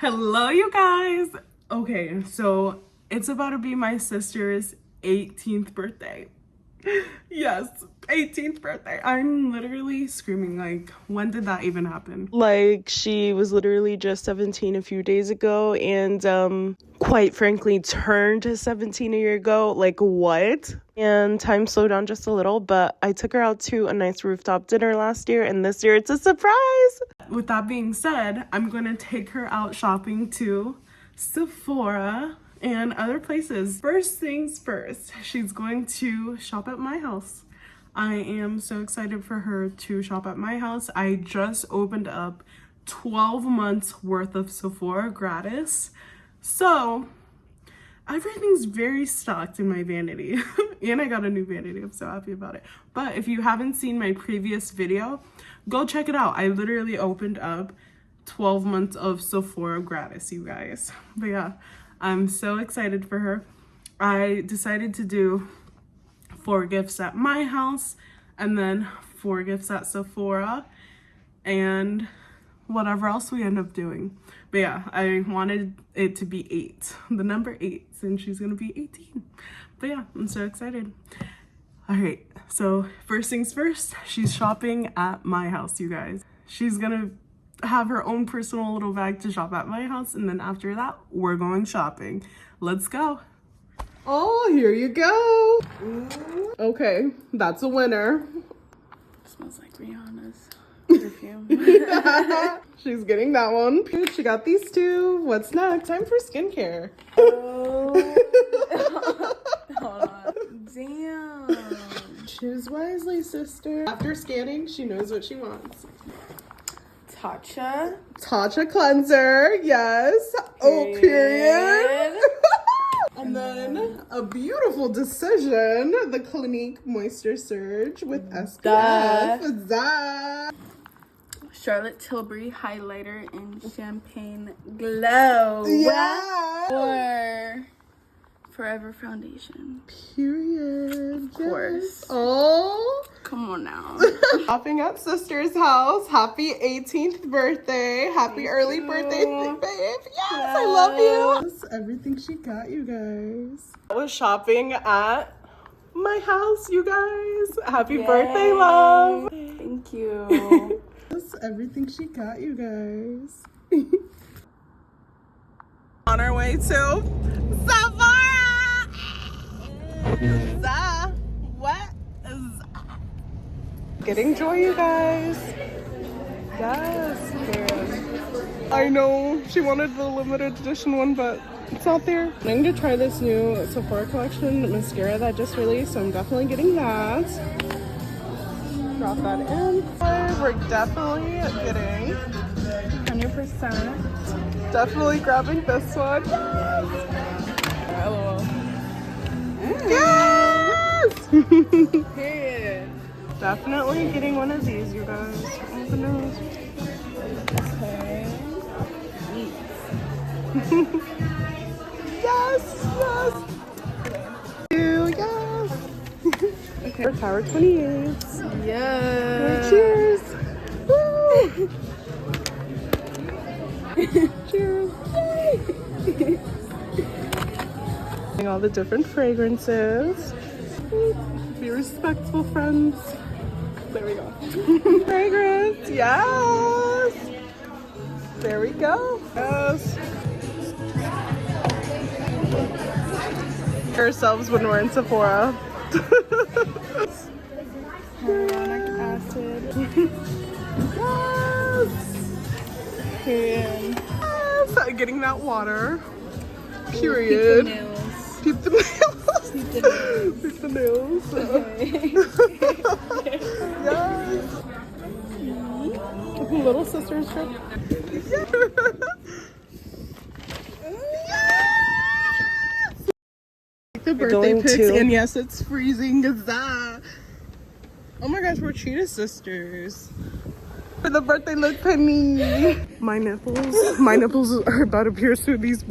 Hello, you guys. Okay, so it's about to be my sister's 18th birthday. Yes, 18th birthday. I'm literally screaming, like, when did that even happen? Like, she was literally just 17 a few days ago and quite frankly turned 17 a year ago. Like, what? And time slowed down just a little, but I took her out to a nice rooftop dinner last year, and this year it's a surprise. With that being said, I'm gonna take her out shopping to Sephora and other places. First things first, she's going to shop at my house. I am so excited for her to shop at my house. I just opened up 12 months worth of Sephora gratis. So everything's very stocked in my vanity. And I got a new vanity. I'm so happy about it. But if you haven't seen my previous video, go check it out. I literally opened up 12 months of Sephora gratis, you guys. But yeah, I'm so excited for her. I decided to do 4 gifts at my house and then 4 gifts at Sephora and whatever else we end up doing. But yeah, I wanted it to be 8, the number 8, since she's gonna be 18. But yeah, I'm so excited. All right, so first things first, she's shopping at my house, you guys. She's gonna have her own personal little bag to shop at my house, and then after that, we're going shopping. Let's go. Oh, here you go. Okay, that's a winner. Smells like Rihanna's perfume. She's getting that one. She got these 2. What's next? Time for skincare. Oh. Hold on. Damn. Choose wisely, sister. After scanning, she knows what she wants. Tatcha cleanser, yes. Oh, period. And then a beautiful decision, the Clinique Moisture Surge with SPF. Charlotte Tilbury highlighter in Champagne Glow. Yeah. Or Forever Foundation. Period. Of course. Oh. Come on now. Shopping at sister's house. Happy 18th birthday. Happy early birthday, babe. Yes, I love you. That's everything she got, you guys. I was shopping at my house, you guys. Happy birthday, love. Thank you. That's everything she got, you guys. On our way to Sephora. What is getting joy, you guys? Yes, man. I know she wanted the limited edition one, but it's not there. I'm going to try this new Sephora collection mascara that just released, so I'm definitely getting that. Drop that in. We're definitely getting 100%. Definitely grabbing this one. LOL. Yes! Period. Definitely getting one of these, you guys. Oh, the nose. Okay. Yes, yes. Yes. Okay. For Tower 28. Yeah. Cheers. Woo. Cheers. All the different fragrances. Be respectful, friends. There we go. Fragrance, yes. There we go. Yes. Ourselves when we're in Sephora. Hyaluronic acid. Yes. Period. Yes. Getting that water. Period. Keep the nails. Keep the nails. Keep the nails. Keep the nails. Okay. Yes. Little sister's trip. Yes. The birthday pics, and yes, it's freezing. Huzzah. Oh my gosh, we're cheetah sisters. For the birthday look, Penny. My nipples are about to pierce through these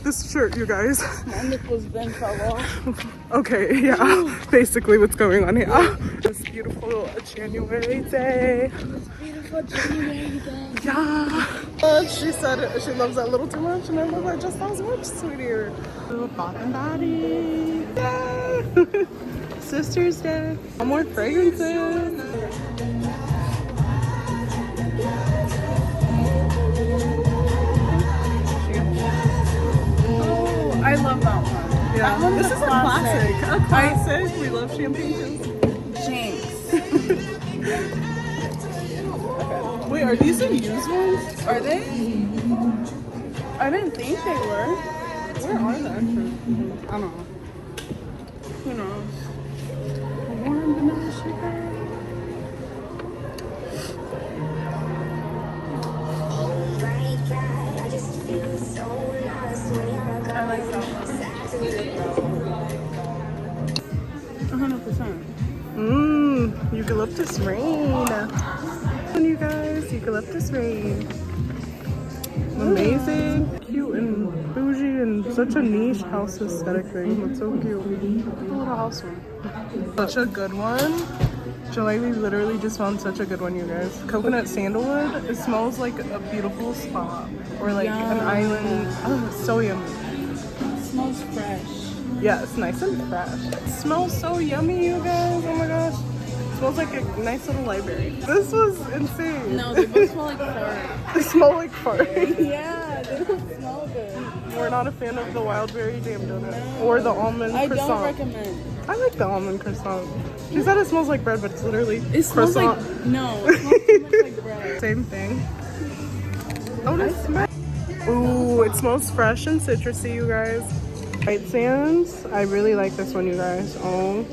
this shirt, you guys. My nipples then fell off. Okay, yeah, basically what's going on here. This beautiful January day. Beautiful January day. Yeah. She said she loves that a little too much, and I love that just as much, sweetie. Little Bath and Body. Yay! Sister's Day. More fragrances. Oh, I love that one. Yeah, That this one's is a classic. We love champagne too. Jinx. Wait, are these the used ones? Are they? I didn't think they were. Where are they actually? I don't know. Who knows? Warm vanilla sugar. I like that one. 100%. Eucalyptus rain. And you guys, eucalyptus rain. Amazing, cute and bougie, and such a niche house aesthetic thing. That's so cute. Little house one. Such a good one. Yelaili literally just found such a good one, you guys. Coconut sandalwood. It smells like a beautiful spa or like an island. Oh, it's so yummy. It smells fresh. Yeah, it's nice and fresh. It smells so yummy, you guys. Oh my gosh. It smells like a nice little library. This was insane. No, they both smell like fur. They smell like fart. Yeah, they don't smell good. We're not a fan of the wild berry jam donut or the almond croissant. I don't recommend. I like the almond croissant. She said it smells like bread, but it's literally It smells croissant. like, no, it smells too much like bread. Same thing. Oh, it smells. Ooh, it smells fresh and citrusy, you guys. White Sands. I really like this one, you guys. Oh,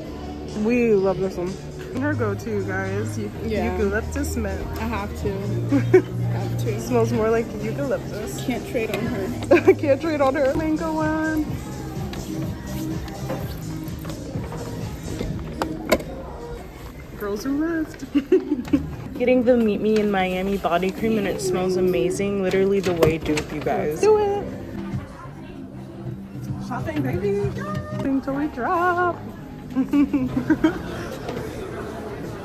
we love this one. Her go-to, you guys. Yeah. Eucalyptus mint. I have to. Have to. It smells more like eucalyptus. Can't trade on her. Can't trade on her. Mango one. Girls who rest. Getting the Meet Me in Miami body cream, and it smells amazing. Literally the way dupe, you guys. Do it. Shopping, baby. Until we drop.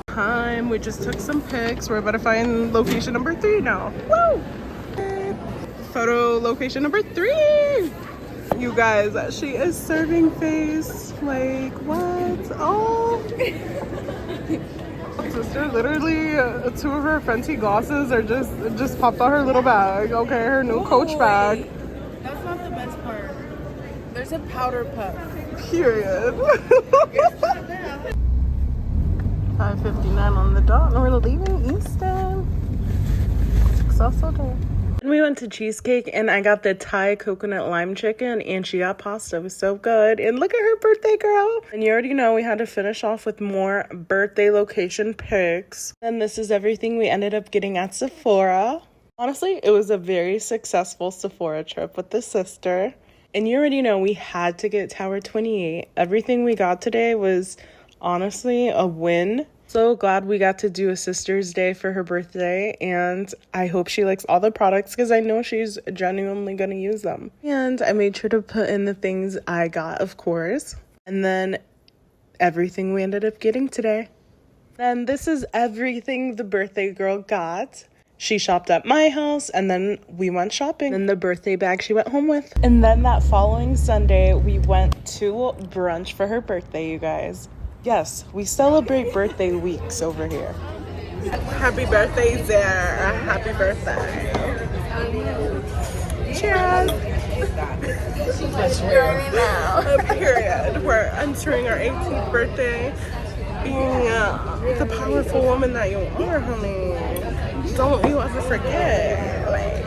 Time. We just took some pics. We're about to find location number 3 now. Woo! Photo location number 3. You guys, she is serving face. Like, what? Oh. Sister, literally, 2 of her Fenty glosses are just popped out her little bag. Okay, her new Coach bag. That's not the best part. There's a powder puff. Period. 5:59 on the dot, and we're leaving Easton. Successful day. We went to Cheesecake, and I got the Thai coconut lime chicken, and she got pasta. It was so good. And look at her birthday, girl. And you already know we had to finish off with more birthday location pics. And this is everything we ended up getting at Sephora. Honestly, it was a very successful Sephora trip with the sister. And you already know we had to get Tower 28. Everything we got today was honestly a win. So glad we got to do a sister's day for her birthday, and I hope she likes all the products because I know she's genuinely going to use them. And I made sure to put in the things I got, of course, and then everything we ended up getting today. And this is everything the birthday girl got. She shopped at my house, and then we went shopping. And the birthday bag she went home with. And then that following Sunday, we went to brunch for her birthday, you guys. Yes, we celebrate birthday weeks over here. Happy birthday, Zara. Happy birthday. Cheers. Period. We're entering our 18th birthday. Being the powerful woman that you are, honey. Don't you ever forget. Like,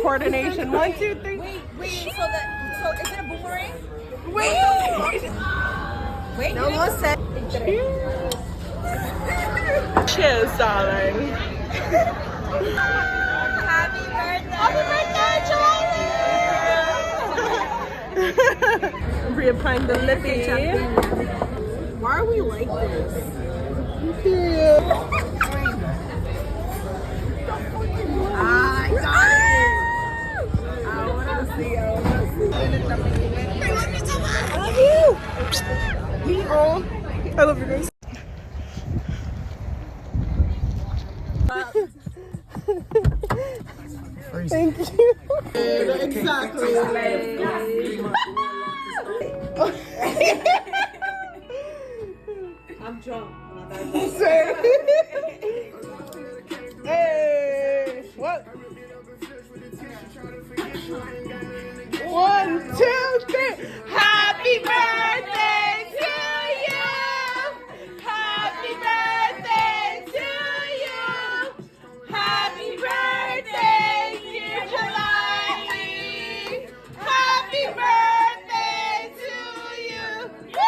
coordination. 1, 2, 3. Wait, so is it a boomerang? Wait. No one said. Cheers. Cheers, darling. Happy birthday! Happy birthday, Yelaili! reapplying the lippy. Why are we like this? I got it. I wanna see. I love you so much. I love you. Me all. I love you guys. Thank you. Exactly. I'm drunk. Hey, what? 1, 2, 3. Happy birthday to you. Happy birthday to you. Happy birthday, dear Yelaili. Happy birthday to you. Woo!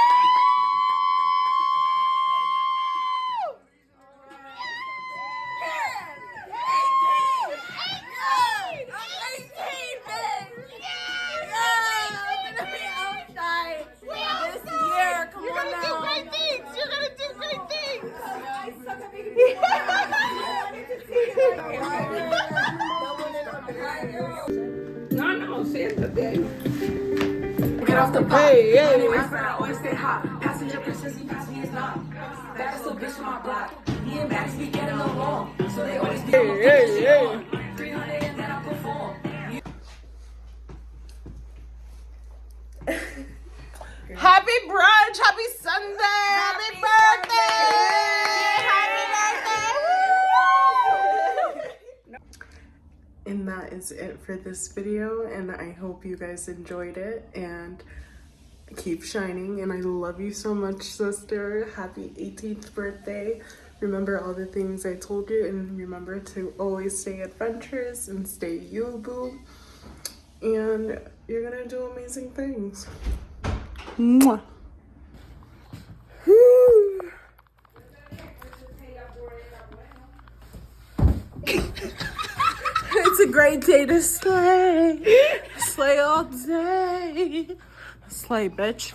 No, Santa Day. Get off the pot. Hey, hey. My friend, I always stay hot. Passenger princess, he pass me his knob. Baddest little bitch in my block. Me and Max be getting along. So they always be on my Hey. 300 and then I perform. Happy brunch, happy Sunday, happy birthday, happy birthday. And that is it for this video, and I hope you guys enjoyed it, and keep shining, and I love you so much, sister. Happy 18th birthday. Remember all the things I told you, and remember to always stay adventurous and stay you, boo, and you're gonna do amazing things. Mwah. It's a great day to slay. Slay all day. Slay, bitch.